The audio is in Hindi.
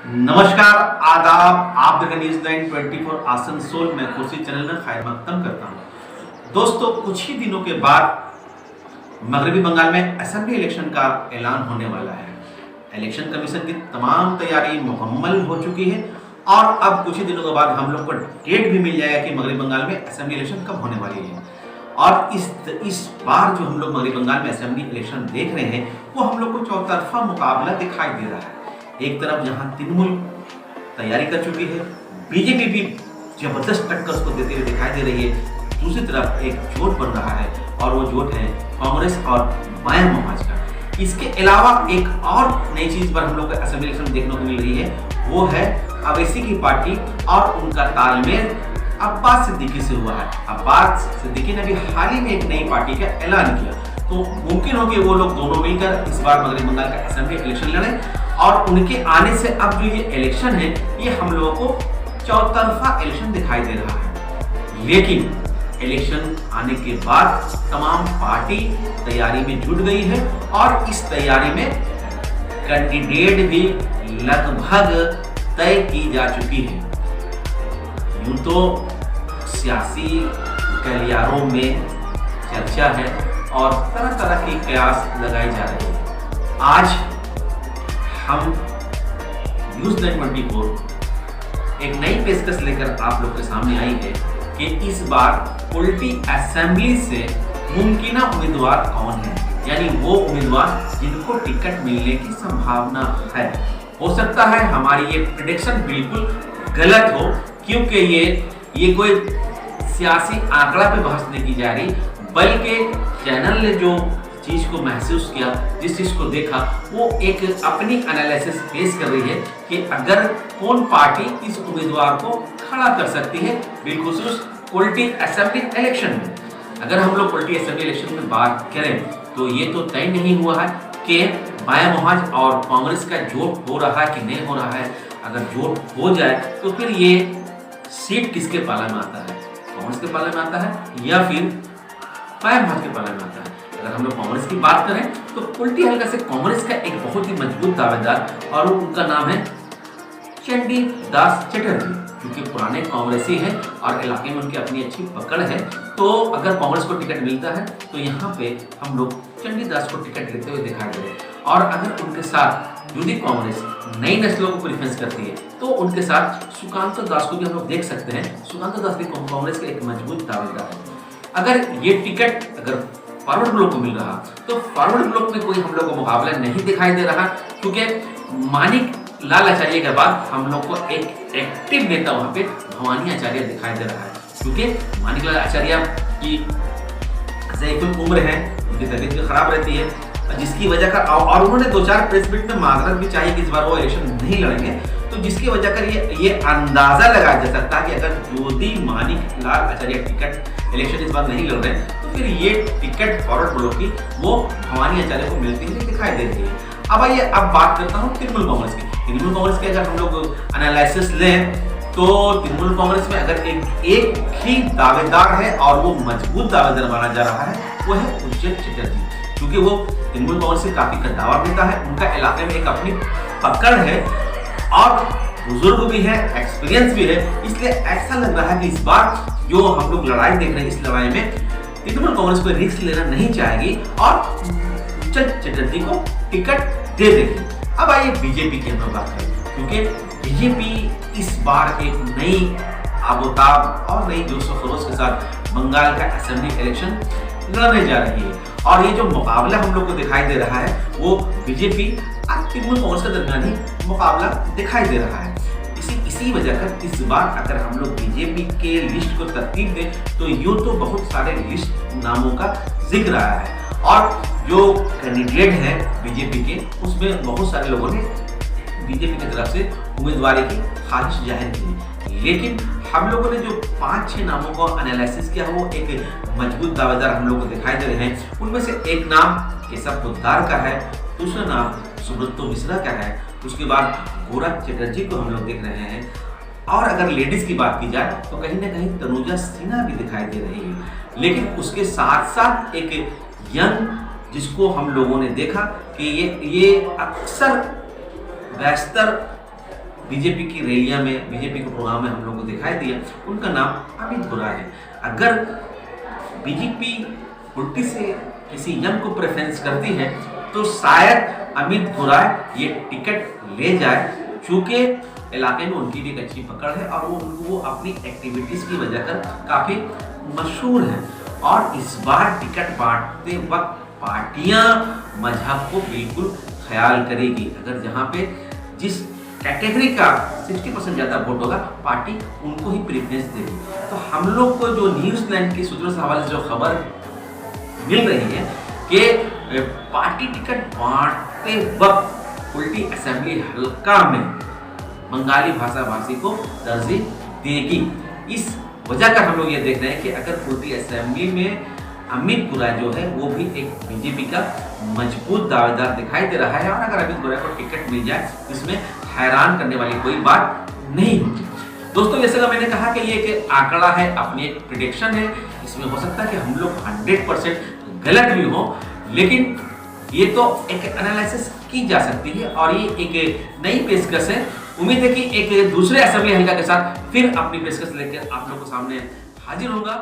नमस्कार, आदाब। आप देख रहे न्यूज़ 924 आसनसोल। मैं खुर्शीद चैनल में खैर मकदम करता हूँ। दोस्तों, कुछ ही दिनों के बाद मगरबी बंगाल में असेंबली इलेक्शन का ऐलान होने वाला है। इलेक्शन कमीशन की तमाम तैयारी मुकम्मल हो चुकी है और अब कुछ ही दिनों के बाद हम लोग को डेट भी मिल जाएगा कि मगरबी बंगाल में असेंबली इलेक्शन कब होने वाली है। और इस बार जो हम लोग मगरबी बंगाल में असेंबली इलेक्शन देख रहे हैं, वो हम लोग को चौतरफा मुकाबला दिखाई दे रहा है। एक तरफ जहां तृणमूल तैयारी कर चुकी है, बीजेपी भी जबरदस्त टक्कर उसको देते हुए दिखाई दे रही है। दूसरी तरफ एक जोट बन रहा है और वो जोट है कांग्रेस और माया मोहाज का। इसके अलावा एक और नई चीज पर हम लोग को असेंबली इलेक्शन देखने को मिल रही है, वो है अवैसी की पार्टी और उनका तालमेल अब्बास सिद्दीकी से हुआ है। अब्बास सिद्दीकी ने भी हाल ही में एक नई पार्टी का ऐलान किया, तो मुमकिन हो कि वो लोग दोनों मिलकर इस बार मगरबी बंगाल का असेंबली इलेक्शन लड़ें। और उनके आने से अब जो ये इलेक्शन है, ये हम लोगों को चौतरफा इलेक्शन दिखाई दे रहा है। लेकिन इलेक्शन आने के बाद तमाम पार्टी तैयारी में जुट गई है और इस तैयारी में कैंडिडेट भी लगभग तय की जा चुकी है। यूं तो सियासी गलियारों में चर्चा है और तरह तरह के कयास लगाए जा रहे हैं। आज हम न्यूज़ 924 एक नई पेशकश लेकर आप लोग के सामने आई है कि इस बार उल्टी असेंबली से मुमकिन उम्मीदवार कौन है, यानी वो उम्मीदवार जिनको टिकट मिलने की संभावना है। हो सकता है हमारी ये प्रेडिक्शन बिल्कुल गलत हो, क्योंकि ये कोई सियासी आंकड़ा पे बहस नहीं की जा रही, बल्कि चैनल ने जो चीज को महसूस किया, जिस चीज को देखा, वो एक अपनी एनालिसिस पेश कर रही है कि अगर कौन पार्टी इस उम्मीदवार को खड़ा कर सकती है, बिलखुसूस उल्टी असेंबली इलेक्शन में। अगर हम लोग उल्टी असेंबली इलेक्शन में बात करें तो ये तो तय नहीं हुआ है कि माया मोहाज और कांग्रेस का जोट हो रहा है कि नहीं हो रहा है। अगर जोट हो जाए तो फिर ये सीट किसके पाला में आता है, कांग्रेस के पाला में आता है या फिर माया मोहाज के पाला में आता है। अगर हम लोग कांग्रेस की बात करें तो उल्टी हल्का से कांग्रेस का एक बहुत ही मजबूत दावेदार और उनका नाम है चंडी दास चटर्जी, क्योंकि पुराने कांग्रेसी हैं और इलाके में उनकी अपनी अच्छी पकड़ है। तो अगर कांग्रेस को टिकट मिलता है तो यहाँ पे हम लोग चंडी दास को टिकट लेते हुए दिखाई दे रहे हैं। और अगर उनके साथ यदि कांग्रेस नई नस्लों को प्रेफरेंस करती है तो उनके साथ सुकांत दास को भी हम लोग देख सकते हैं। सुकांत दास भी कांग्रेस के एक मजबूत दावेदार है। अगर ये टिकट अगर फॉरवर्ड ब्लॉक को मिल रहा तो फॉरवर्ड ब्लॉक में कोई हम लोग को मुकाबला नहीं दिखाई दे रहा, क्योंकि मानिक लाल आचार्य के बाद हम लोग को एक एक्टिव नेता वहां पे भवानी आचार्य दिखाई दे रहा है। क्योंकि मानिक लाल आचार्य की ज़ैफ़ुल उम्र है, उनकी तबीयत भी खराब रहती है, जिसकी वजह का और उन्होंने 2-4 प्रेस मीट में माजरत भी चाहिए कि इस बार वो इलेक्शन नहीं लड़ेंगे। तो जिसकी वजह कर ये अंदाजा लगाया जा सकता है कि अगर यदि मानिक लाल आचार्य टिकट इलेक्शन इस बार नहीं लड़ रहे तो फिर ये टिकट फॉरवर्ड ब्लॉक की वो भवानी आचार्य को मिलती हुई दिखाई दे रही है। अब आइए अब बात करता हूँ तृणमूल कांग्रेस की। तृणमूल कांग्रेस के अगर हम लोग एनालिसिस लें तो तृणमूल कांग्रेस में अगर एक ही दावेदार है और वो मजबूत दावेदार माना जा रहा है, वो है उज्जवल चटर्जी, क्योंकि वो तृणमूल कांग्रेस से काफी कद्दावर नेता है। उनका इलाके में एक अपनी पकड़ है और बुजुर्ग भी है, एक्सपीरियंस भी है। इसलिए ऐसा लग रहा है कि इस बार जो हम लोग लड़ाई देख रहे हैं, इस लड़ाई में तृणमूल कांग्रेस को रिस्क लेना नहीं चाहेगी और उज्जवल चटर्जी को टिकट दे देगी। अब आइए बीजेपी की हम बात करें, क्योंकि बीजेपी इस बार एक नई आबोताब और नई जोश और खरोश के साथ बंगाल का असेंबली इलेक्शन लड़ने जा रही है। और ये जो मुकाबला हम लोग को दिखाई दे रहा है, वो बीजेपी और तृणमूल कांग्रेस के दरमियान ही मुकाबला दिखाई दे रहा है। इसी वजह कर इस बार अगर हम लोग बीजेपी के लिस्ट को तरतीब दें तो यूं तो बहुत सारे लिस्ट नामों का जिक्र आया है और जो कैंडिडेट हैं बीजेपी के, उसमें बहुत सारे लोगों ने बीजेपी की तरफ से उम्मीदवारी की ख्वाहिश जाहिर की। लेकिन हम लोगों ने जो 5-6 नामों को एनालिसिस किया, वो एक मजबूत दावेदार हम लोग को दिखाई दे रहे हैं। उनमें से एक नाम केशव पोद्दार का है, दूसरा नाम सुब्रतो मिश्रा का है, उसके बाद गोरा चटर्जी को हम लोग देख रहे हैं। और अगर लेडीज की बात की जाए तो कहीं ना कहीं तनुजा सिन्हा भी दिखाई दे रही है। लेकिन उसके साथ साथ एक यंग, जिसको हम लोगों ने देखा कि ये अक्सर बेहतर बीजेपी की रैलियां में, बीजेपी के प्रोग्राम में हम लोग को दिखाई दिया, उनका नाम अमित गोरा है। अगर बीजेपी उल्टी से किसी यंग को प्रेफरेंस करती है तो शायद अमित गोरा ये टिकट ले जाए, चूंकि इलाके में उनकी भी एक अच्छी पकड़ है और वो अपनी एक्टिविटीज की वजह कर काफी मशहूर है। और इस बार टिकट बांटते वक्त पार्टियां मजहब को बिल्कुल ख्याल करेगी। अगर जहां पे जिस कैटेगरी का 60% ज्यादा वोट होगा, पार्टी उनको ही प्रेफरेंस देगी। तो हम लोग को जो न्यूजीलैंड की सूत्रों से हवाले से जो खबर मिल रही है कि पार्टी टिकट बांटते वक्त उल्टी असेंबली हल्का में बंगाली भाषा भाषी को तरजीह देगी। इस वजह कर हम लोग ये देख रहे हैं कि अगर उल्टी असेंबली में अमित गोरा जो है वो भी एक बीजेपी का मजबूत दावेदार दिखाई दे रहा है, और अगर अमित गोरा को टिकट मिल जाए तो इसमें हैरान करने वाली कोई बात नहीं होगी। दोस्तों, जैसे मैंने कहा कि ये एक आंकड़ा है, अपनी एक प्रिडिक्शन है, इसमें हो सकता है कि हम लोग 100% गलत भी हो, लेकिन ये तो एक एनालिसिस की जा सकती है और ये एक नई पेशकश है। उम्मीद है कि एक दूसरे असेंबली हल्का के साथ फिर अपनी पेशकश लेकर आप लोगों के सामने हाजिर होगा।